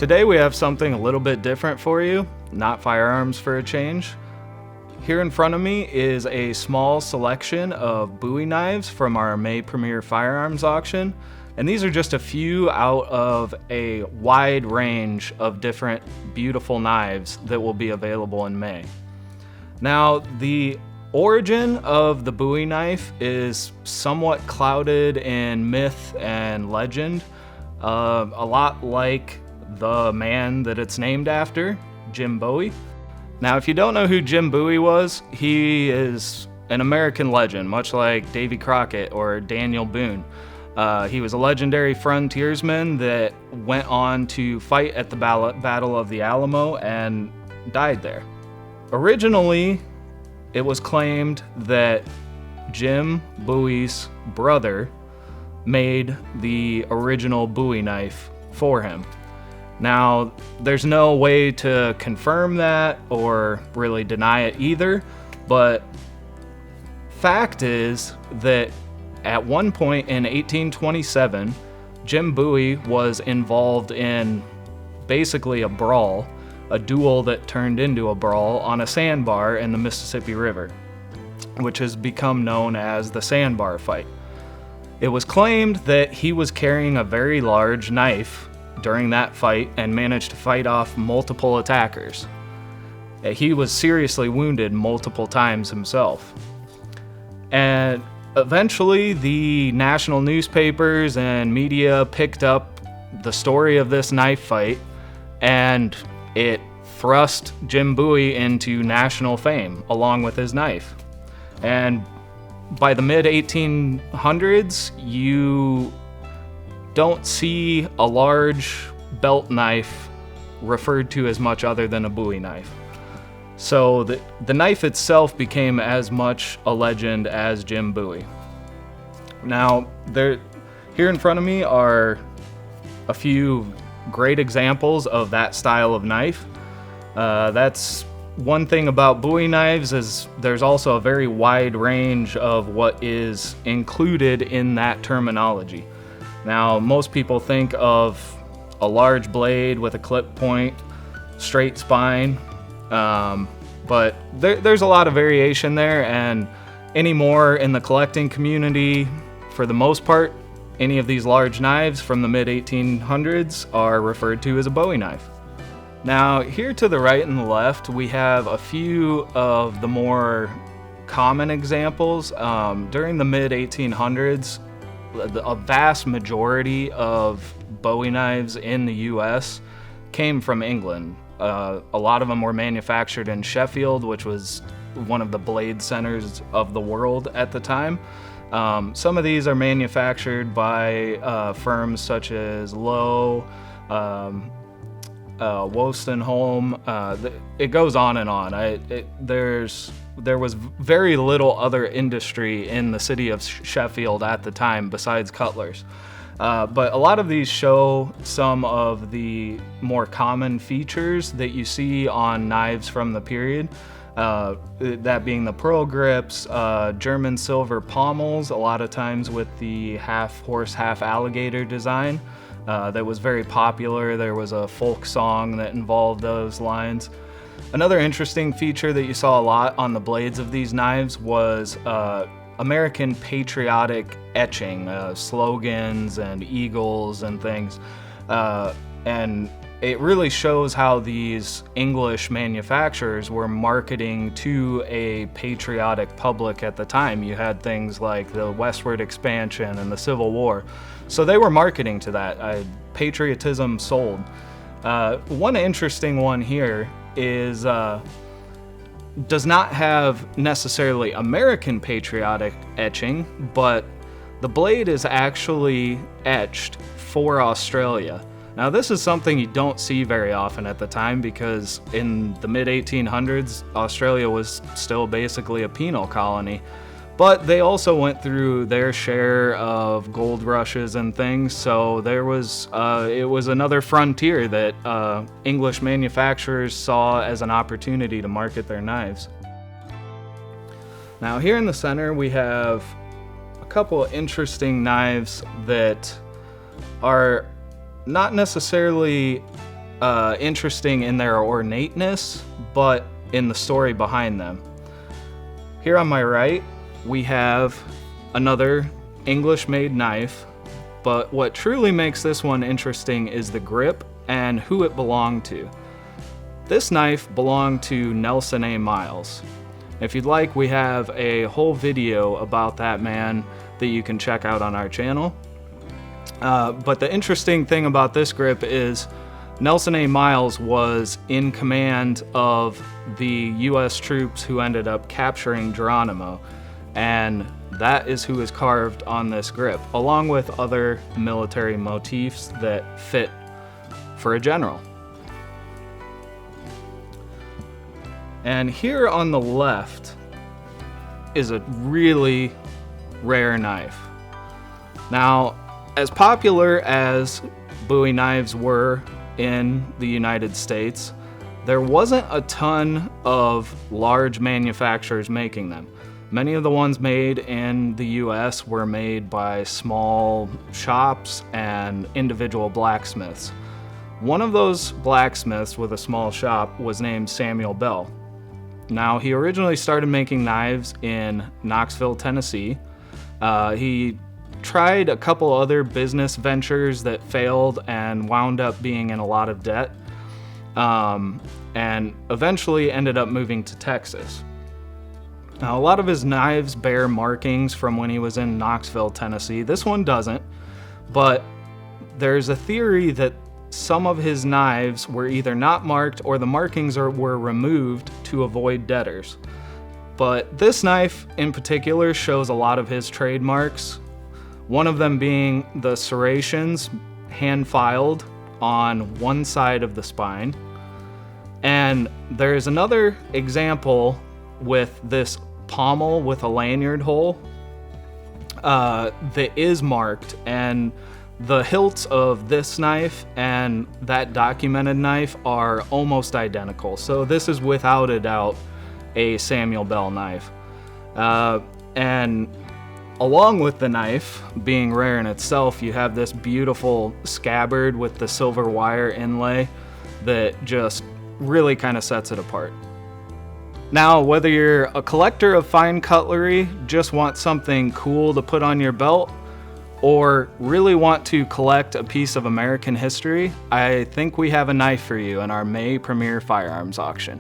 Today we have something a little bit different for you, not firearms for a change. Here in front of me is a small selection of Bowie knives from our May Premier Firearms auction, and these are just a few out of a wide range of different beautiful knives that will be available in May. Now, the origin of the Bowie knife is somewhat clouded in myth and legend, a lot like the man that it's named after, Jim Bowie. Now, if you don't know who Jim Bowie was, he is an American legend, much like Davy Crockett or Daniel Boone. He was a legendary frontiersman that went on to fight at the Battle of the Alamo and died there. Originally, it was claimed that Jim Bowie's brother made the original Bowie knife for him. Now, there's no way to confirm that or really deny it either, but fact is that at one point in 1827, Jim Bowie was involved in basically a brawl, a duel that turned into a brawl on a sandbar in the Mississippi River, which has become known as the Sandbar Fight. It was claimed that he was carrying a very large knife during that fight and managed to fight off multiple attackers. He was seriously wounded multiple times himself. And eventually the national newspapers and media picked up the story of this knife fight, and it thrust Jim Bowie into national fame along with his knife. And by the mid-1800s, you don't see a large belt knife referred to as much other than a Bowie knife. So the knife itself became as much a legend as Jim Bowie. Now, here in front of me are a few great examples of that style of knife. That's one thing about Bowie knives, is there's also a very wide range of what is included in that terminology. Now, most people think of a large blade with a clip point, straight spine, but there's a lot of variation there, and anymore in the collecting community, for the most part, any of these large knives from the mid-1800s are referred to as a Bowie knife. Now, here to the right and the left, we have a few of the more common examples. During the mid-1800s, a vast majority of Bowie knives in the U.S. came from England. A lot of them were manufactured in Sheffield, which was one of the blade centers of the world at the time. Some of these are manufactured by firms such as Lowe, Wolstenholme. It goes on and on. There was very little other industry in the city of Sheffield at the time besides Cutler's. But a lot of these show some of the more common features that you see on knives from the period. That being the pearl grips, German silver pommels, a lot of times with the half horse, half alligator design. That was very popular. There was a folk song that involved those lines. Another interesting feature that you saw a lot on the blades of these knives was American patriotic etching, slogans and eagles and things. And it really shows how these English manufacturers were marketing to a patriotic public at the time. You had things like the westward expansion and the Civil War. So they were marketing to that. Patriotism sold. One interesting one here is does not have necessarily American patriotic etching, but the blade is actually etched for Australia. Now, this is something you don't see very often at the time, because in the mid-1800s, Australia was still basically a penal colony. But they also went through their share of gold rushes and things, so it was another frontier that English manufacturers saw as an opportunity to market their knives. Now, here in the center, we have a couple of interesting knives that are not necessarily interesting in their ornateness, but in the story behind them. Here on my right, we have another English-made knife, but what truly makes this one interesting is the grip and who it belonged to. This knife belonged to Nelson A. Miles. If you'd like, we have a whole video about that man that you can check out on our channel. But the interesting thing about this grip is Nelson A. Miles was in command of the US troops who ended up capturing Geronimo, and that is who is carved on this grip, along with other military motifs that fit for a general. And here on the left is a really rare knife. Now, as popular as Bowie knives were in the United States, there wasn't a ton of large manufacturers making them. Many of the ones made in the US were made by small shops and individual blacksmiths. One of those blacksmiths with a small shop was named Samuel Bell. Now, he originally started making knives in Knoxville, Tennessee. He tried a couple other business ventures that failed and wound up being in a lot of debt, and eventually ended up moving to Texas. Now, a lot of his knives bear markings from when he was in Knoxville, Tennessee. This one doesn't, but there's a theory that some of his knives were either not marked or the markings were removed to avoid debtors. But this knife in particular shows a lot of his trademarks, one of them being the serrations hand filed on one side of the spine. And there's another example with this pommel with a lanyard hole that is marked, and the hilts of this knife and that documented knife are almost identical. So this is without a doubt a Samuel Bell knife. And along with the knife being rare in itself, you have this beautiful scabbard with the silver wire inlay that just really kind of sets it apart. Now, whether you're a collector of fine cutlery, just want something cool to put on your belt, or really want to collect a piece of American history, I think we have a knife for you in our May Premier Firearms Auction.